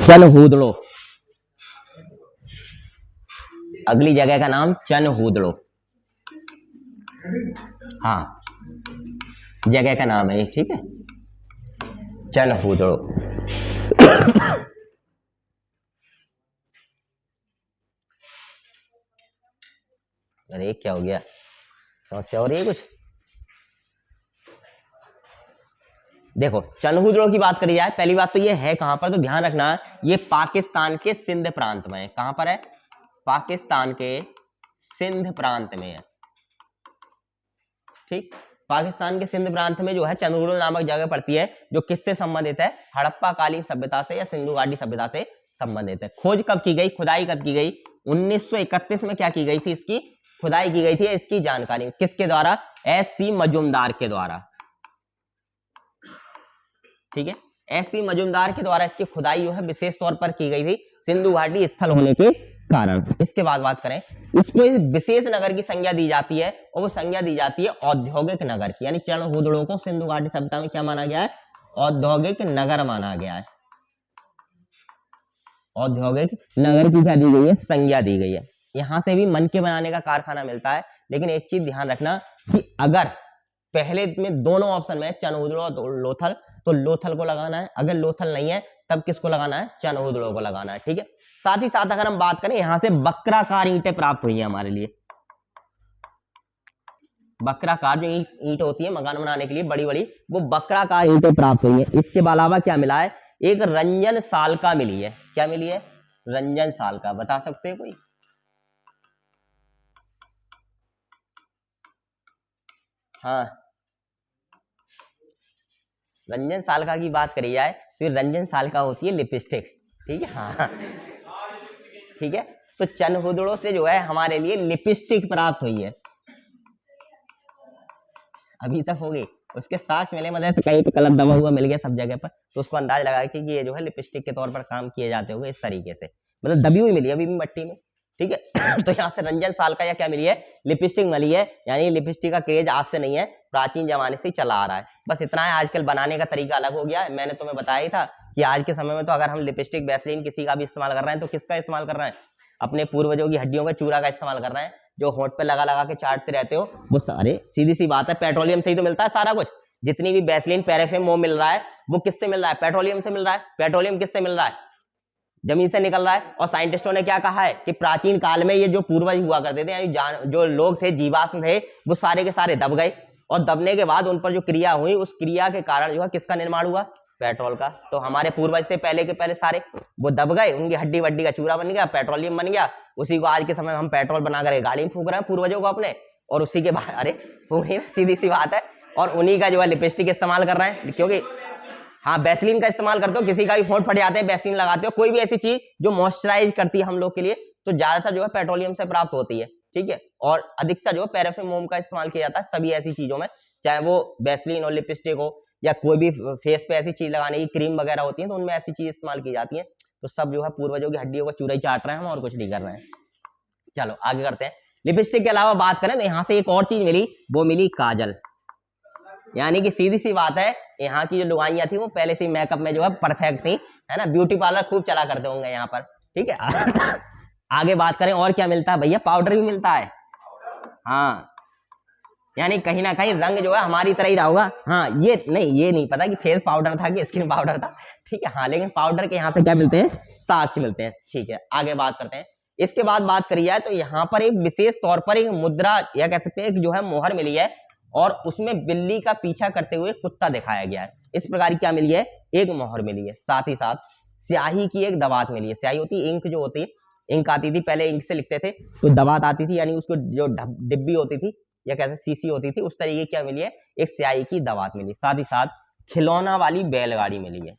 चनहूदड़ो, अगली जगह का नाम चनहूदड़ो। हाँ, जगह का नाम है ये, ठीक है, चनहूदड़ो। अरे क्या हो गया, समस्या हो रही है कुछ? देखो, चनहूदड़ो की बात करी जाए, पहली बात तो ये है कहां पर, तो ध्यान रखना, ये पाकिस्तान के सिंध प्रांत में है। कहां पर है? पाकिस्तान के सिंध प्रांत में है, ठीक। पाकिस्तान के सिंध प्रांत में जो है चनहूदड़ो नामक जगह पड़ती है, जो किससे संबंधित है? हड़प्पा कालीन सभ्यता से या सिंधु घाटी सभ्यता से संबंधित है। खोज कब की गई, खुदाई कब की गई? 1931 में क्या की गई थी? इसकी खुदाई की गई थी। इसकी जानकारी किसके द्वारा? एस.सी. मजूमदार के द्वारा, ठीक है, एस.सी. मजूमदार के द्वारा इसकी खुदाई जो है विशेष तौर पर की गई थी, सिंधु घाटी स्थल होने के कारण। इसके बाद बात करें, इसको इस विशेष नगर की संज्ञा दी जाती है, और वो संज्ञा दी जाती है औद्योगिक नगर की, यानी चनहूदड़ो को सिंधु घाटी सभ्यता में क्या माना गया है? औद्योगिक नगर माना गया है। औद्योगिक नगर की क्या दी गई है? संज्ञा दी गई है। यहां से भी मनके बनाने का कारखाना मिलता है, लेकिन एक चीज ध्यान रखना कि अगर पहले में दोनों ऑप्शन में चनहूदड़ो और लोथल, तो लोथल को लगाना है, अगर लोथल नहीं है तब किसको लगाना है? चनहूदड़ो को लगाना है, ठीक है। साथ ही साथ अगर हम बात करें, यहां से बक्राकार ईंटें प्राप्त हुई हैं हमारे लिए। बक्राकार जो ईंट होती है मकान बनाने के लिए बड़ी बड़ी, वो बक्राकार ईंटें प्राप्त हुई हैं। इसके अलावा क्या मिला है? एक रंजन सालका मिली है। क्या मिली है? रंजन सालका, बता सकते हैं कोई? हाँ, रंजन सालका की बात करी जाए तो ये रंजन सालका होती है लिपस्टिक, ठीक है। हाँ, ठीक है, तो चनहूदड़ो से जो है हमारे लिए लिपस्टिक प्राप्त हुई है, अभी तक होगी। उसके साक्ष्य मिले, मतलब कहीं पे कलर दबा हुआ मिल गया सब जगह पर, तो उसको अंदाज लगा कि ये जो है लिपस्टिक के तौर पर काम किए जाते होंगे इस तरीके से, मतलब दबी हुई मिली अभी भी मट्टी में, ठीक है। तो यहाँ से रंजन सालका या क्या मिली है? लिपस्टिक मिली है, यानी लिपस्टिक का क्रेज आज से नहीं है, प्राचीन जमाने से ही चला आ रहा है। बस इतना है, आजकल बनाने का तरीका अलग हो गया है। मैंने तुम्हें बताया ही था कि आज के समय में तो अगर हम लिपस्टिक वैसलीन किसी का भी इस्तेमाल कर रहे हैं, तो किसका इस्तेमाल कर रहे हैं? अपने पूर्वजों की हड्डियों का चूरा का इस्तेमाल कर रहे हैं, जो होंठ पे लगा लगा के चाटते रहते हो वो सारे, सीधी सी बात है, पेट्रोलियम से ही तो मिलता है सारा कुछ। जितनी भी वैसलीन, पैराफिन, मोम मिल रहा है, वो किससे मिल रहा है? पेट्रोलियम से मिल रहा है। पेट्रोलियम किससे मिल रहा है? जमीन से निकल रहा है। और साइंटिस्टों ने क्या कहा है कि प्राचीन काल में ये जो पूर्वज हुआ करते थे, यानी जो लोग थे, जीवाश्म थे, वो सारे के सारे दब गए, और दबने के बाद उन पर जो क्रिया हुई, उस क्रिया के कारण जो है किसका निर्माण हुआ? पेट्रोल का। तो हमारे पूर्वज थे पहले के पहले सारे, वो दब गए, उनकी हड्डी वड्डी का चूरा बन गया, पेट्रोलियम बन गया, उसी को आज के समय में हम पेट्रोल बना कर गाड़ी में फूक रहे हैं पूर्वजों को अपने, और उसी के बाद अरे फूक रही ना, सीधी सी बात है, और उन्हीं का जो है लिपस्टिक इस्तेमाल कर रहे हैं, क्योंकि हाँ, वैसलीन का इस्तेमाल करते हो, किसी का भी फोन फट जाते हैं वैसलीन लगाते हो, कोई भी ऐसी चीज जो मॉइस्चराइज करती है हम लोग के लिए, तो ज्यादातर जो है पेट्रोलियम से प्राप्त होती है, ठीक है। और अधिकतर जो है पैराफिन, मोम का इस्तेमाल किया जाता है सभी ऐसी चीजों में, चाहे वो वैसलीन और लिपस्टिक हो, या कोई भी फेस पे ऐसी चीज लगाने की क्रीम वगैरह होती है, तो उनमें ऐसी चीज इस्तेमाल की जाती है। तो सब जो है पूर्वजों की हड्डियों को चूरा ही चाट रहे हैं हम, और कुछ नहीं कर रहे हैं। चलो आगे करते हैं। लिपस्टिक के अलावा बात करें तो यहाँ से एक और चीज मिली, वो मिली काजल, यानी कि सीधी सी बात है, यहाँ की जो लुगाइयां थी वो पहले से मेकअप में जो है परफेक्ट थी, है ना, ब्यूटी पार्लर खूब चला करते होंगे यहाँ पर, ठीक है। आगे बात करें और क्या मिलता है भैया? पाउडर भी मिलता है, हाँ, यानी कहीं ना कहीं रंग जो है हमारी तरह ही रहा होगा। हाँ, ये नहीं पता कि फेस पाउडर था कि स्किन पाउडर था, ठीक है, हाँ, लेकिन पाउडर के यहाँ से क्या मिलते हैं? साक्ष्य मिलते हैं, ठीक है। आगे बात करते हैं। इसके बाद बात करी जाए तो यहाँ पर एक विशेष तौर पर एक मुद्रा या कह सकते हैं जो है मोहर मिली है, और उसमें बिल्ली का पीछा करते हुए कुत्ता दिखाया गया है। इस प्रकार की क्या मिली है? एक मोहर मिली है। साथ ही साथ स्याही की एक दवात मिली है। स्याही होती है इंक, जो होती है, इंक आती थी पहले, इंक से लिखते थे, तो दवात आती थी, यानी उसको जो डिब्बी होती थी या कैसे सीसी होती थी, उस तरीके क्या मिली है? एक स्याही की दवात मिली। साथ ही साथ खिलौना वाली बैलगाड़ी मिली है,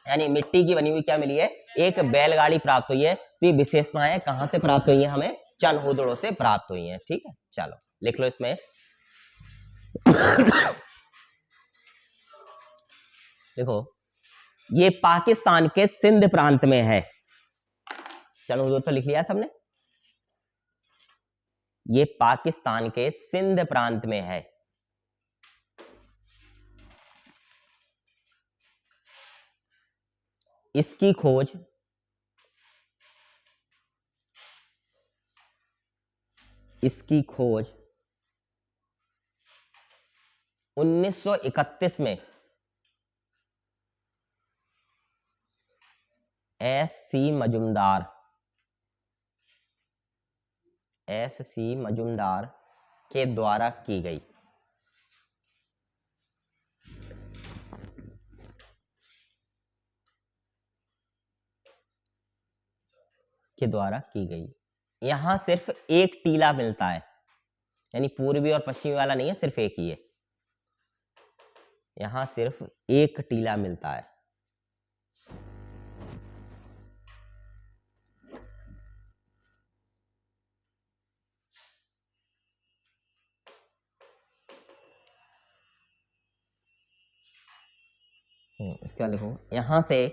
यानी मिट्टी की बनी हुई क्या मिली है? एक बैलगाड़ी प्राप्त हुई है। तो ये विशेषताएं कहां से प्राप्त हुई है? हमें चनहूदड़ो से प्राप्त हुई है, ठीक है। चलो लिख लो इसमें। देखो, ये पाकिस्तान के सिंध प्रांत में है। चनहूदड़ो तो लिख लिया सबने। ये पाकिस्तान के सिंध प्रांत में है। इसकी खोज इसकी खोज 1931 में एस सी मजुमदार के द्वारा की गई। यहां सिर्फ एक टीला मिलता है, यानी पूर्वी और पश्चिमी वाला नहीं है, सिर्फ एक ही है। यहां सिर्फ एक टीला मिलता है। इसका लिखो, यहां से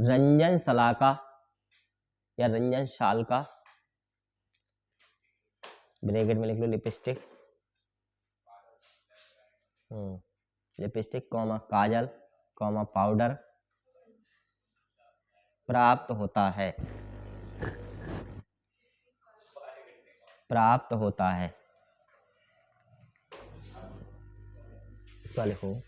रंजन शलाका या रंजन शाल का, ब्रैकेट में लिख लो लिपस्टिक, लिपस्टिक कॉमा काजल कॉमा पाउडर प्राप्त होता है। इसका लिखो,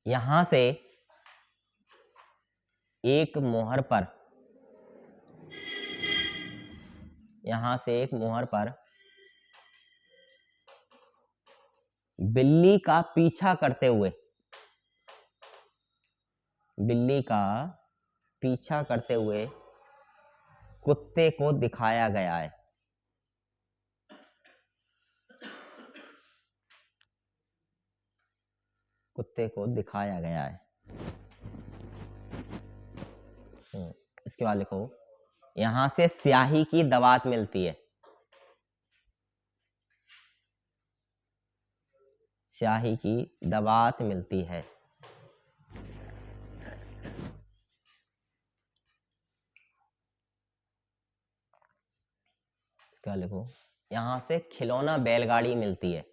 यहां से एक मोहर पर बिल्ली का पीछा करते हुए कुत्ते को दिखाया गया है। इसके बाद लिखो, यहां से स्याही की दवात मिलती है। इसका लिखो, यहां से खिलौना बैलगाड़ी मिलती है।